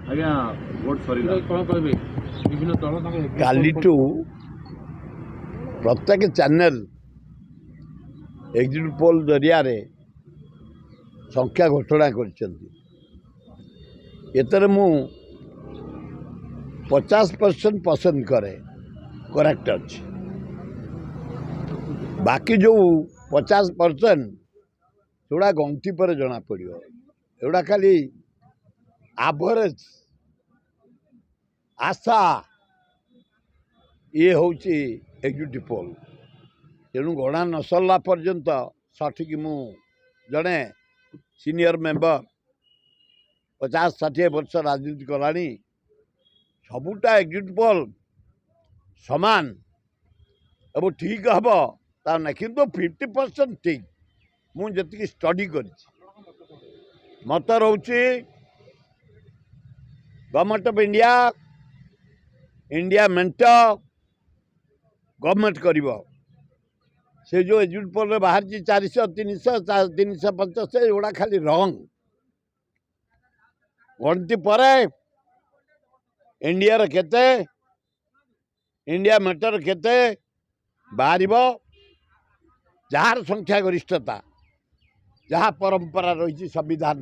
आज्ञा vote sir कौन कह विभिन्न दल कालीठू प्रत्येक चैनल एग्जिट पोल जरिया संख्या घोषणा कर मु 50% पसंद करे करेक्ट अच्छे बाकी जो 50% थोड़ा गंती पर जना पड़ो एवड़ा खाली एवरेज आशा ये हूँ एग्जिट पोल तेणु गणा न सरला पर्यंत सठिक मु जड़े सीनियर मेंबर 50-60 वर्ष राजनीति कलानी सबुटा एग्जिट पोल समान अब ठीक हम ना कि 50% ठीक मुझे स्टडी कर मत रोचे गवर्नमेंट ऑफ इंडिया इंडिया मेंट गवर्नमेंट करिवो से जो एग्जिट पोल रे बाहर 400-300-350 एगुड़ा खाली रंग गणति पर इंडिया केते इंडिया मेटर केते बाहर जार संख्या गरिष्ठता जहाँ परंपरा रही संविधान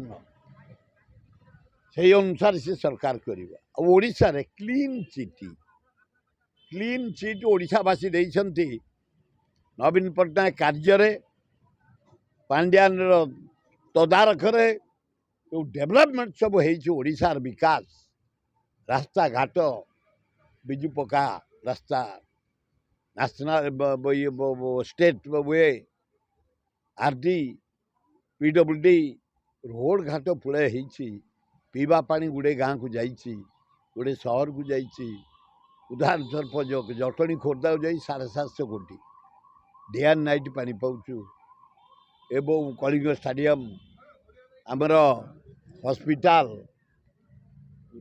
से अनुसार से सरकार करिवो ओडिशा रे क्लीन चिट ओडिशावासी देइछंती नवीन पट्टनायक कार्य पांड्यान तदारख जो डेवलपमेंट सब होशार विकास रास्ता घाट बिजु पक्का रास्ता नेशनल स्टेट वे आरडी पीडब्ल्यूडी रोड घाट पुले पीवा पानी गुड़े गाँव को जाइए गोटे सहर को जाइए उदाहरण स्वरूप जटणी खोर्धा जा 750 कोटी डे एंड नाइट पानी पाऊँ एवं कलिंग स्टाडियम आमर हॉस्पिटल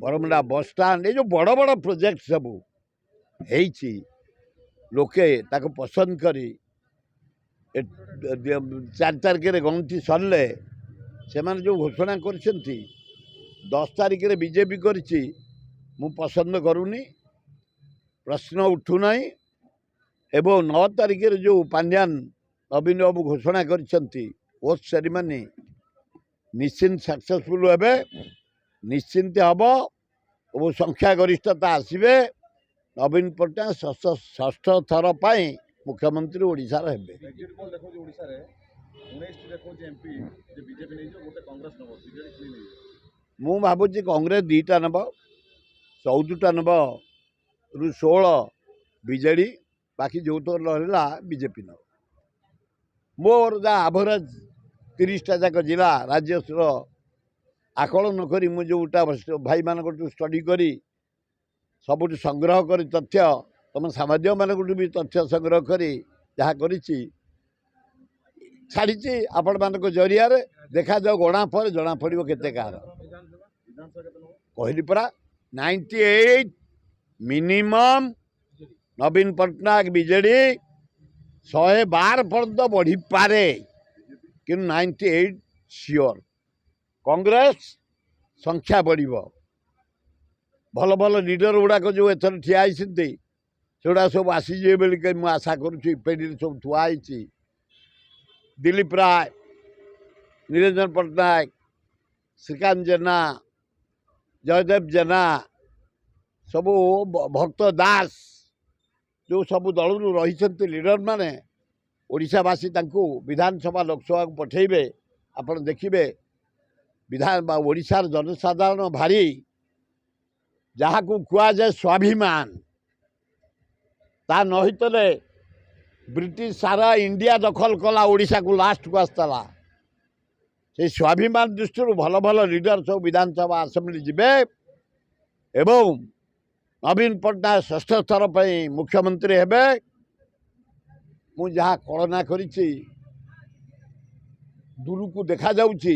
बरमुंडा बस स्टाण्ड ये जो बड़ बड़ प्रोजेक्ट सब है लोके ताको पसंद करी 4 तारिख गणति सरले से जो घोषणा कर 10 तारिख बीजेपी करिछि मु पसंद करूनी प्रश्न उठुना एवं 9 तारिख जो पांड्यान नवीन बाबू घोषणा करिसेंती ओथ सेरिमनी निश्चिंत सक्सेसफुल हे निश्चिंत हम वो संख्या गरिष्ठता आसबे नवीन पट्टनायक षष्ठ थर पर मुख्यमंत्री ओडिशार हेबे मु भावुची कांग्रेस 2टा नब 14टा नब रु 16 बीजेडी बाकी जो तो रहा बीजेपी नब मोर जा एवरेज 30टा जाक जिला राज्य आकलन करी मु जोटा भाई मान स्टडी करी सबुठ संग्रह करी तथ्य तुम सामाजिक मान भी तथ्य संग्रह करी जहाँ करी छाड़ी आपण मान जरिया देखा जाओ गणा पर जना पड़ो केते कार कहली परा 98 मिनिमम नवीन पट्टनायक बीजेडी 112 पर्यंत बढ़ी पारे कि 98 श्योर कांग्रेस संख्या बढ़ भल भल लीडर गुड़ाक जो एथर ठिया सेगुड़ा सब आसीजे बोलिक मुझे आशा करुपेढ़ी सब थुआई दिलीप राय निरंजन पट्टनायक श्रीकांत जेना जयदेव जेना सब भक्त दास जो सब दल रही लीडर माने ओडिशावासी विधानसभा लोकसभा को पठेबे आपण देखिए विधान ओडिशार जनसाधारण भारी जहाँ को कुआ जाए स्वाभिमान ता नहितले ब्रिटिश सारा इंडिया दखल कला ओडिशा को लास्ट को आसला से स्वाभिमान दृष्टि भल भल लीडर सब विधानसभा आसेम्बली जीवे एवं नवीन पट्टनायक षष्ठ थर पर मुख्यमंत्री हेबे मु जहाँ कल्पना करी दूर को देखा जाउची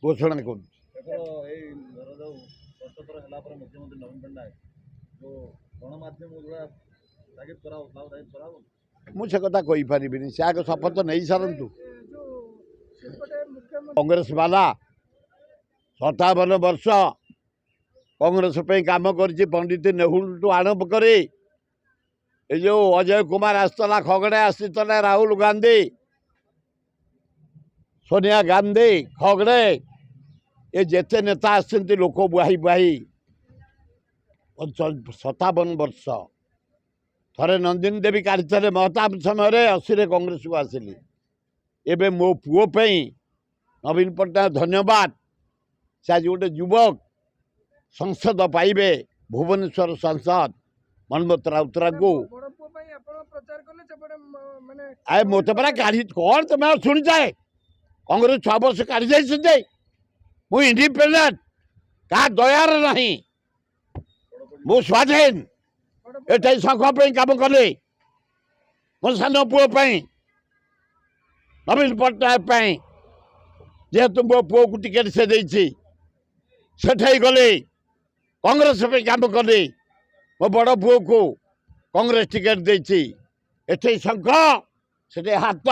घोषणा कर मुझे कथा कही पारिबिनी से आगे शपथ नहीं सारंतु कांग्रेस वाला 57 वर्ष कांग्रेस पे काम कर पंडित नेहरू टू आरंभ करे ये जो अजय कुमार आसला खगड़े आसला राहुल गांधी सोनिया गांधी खगड़े ये जेते नेता आसते लोक बुहाई बुहाई 57 वर्ष थरे नंदिनी देवी काढ़ी महताब समय 80 कांग्रेस को आसिली एबे मो पुओ नवीन पट्टनायक धन्यवाद से आज गोटे युवक संसद पाइबे भुवनेश्वर सांसद मनमत राउतराय को आए मत परा काढ़ी कौन तुम शुणी जाए कांग्रेस 6 वर्ष काढ़ी जाए मु इंडिपेंडेंट क्या दयार नहीं मु स्वाधीन एटे संघ काम कले मो सान पुओ नवीन पट्टनायक जेहेतु मो पुओ को टिकेट से सेठे गले कांग्रेस पे काम कले मो बड़ पुओ को कांग्रेस टिकेट देती एटे संघ से हाथ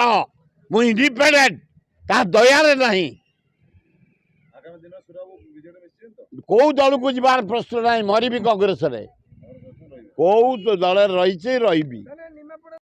मु इंडिपेंडेंट क्या दयार नहीं कौ दल को जबार प्रश्न ना मरबी कांग्रेस कौ दल रही रही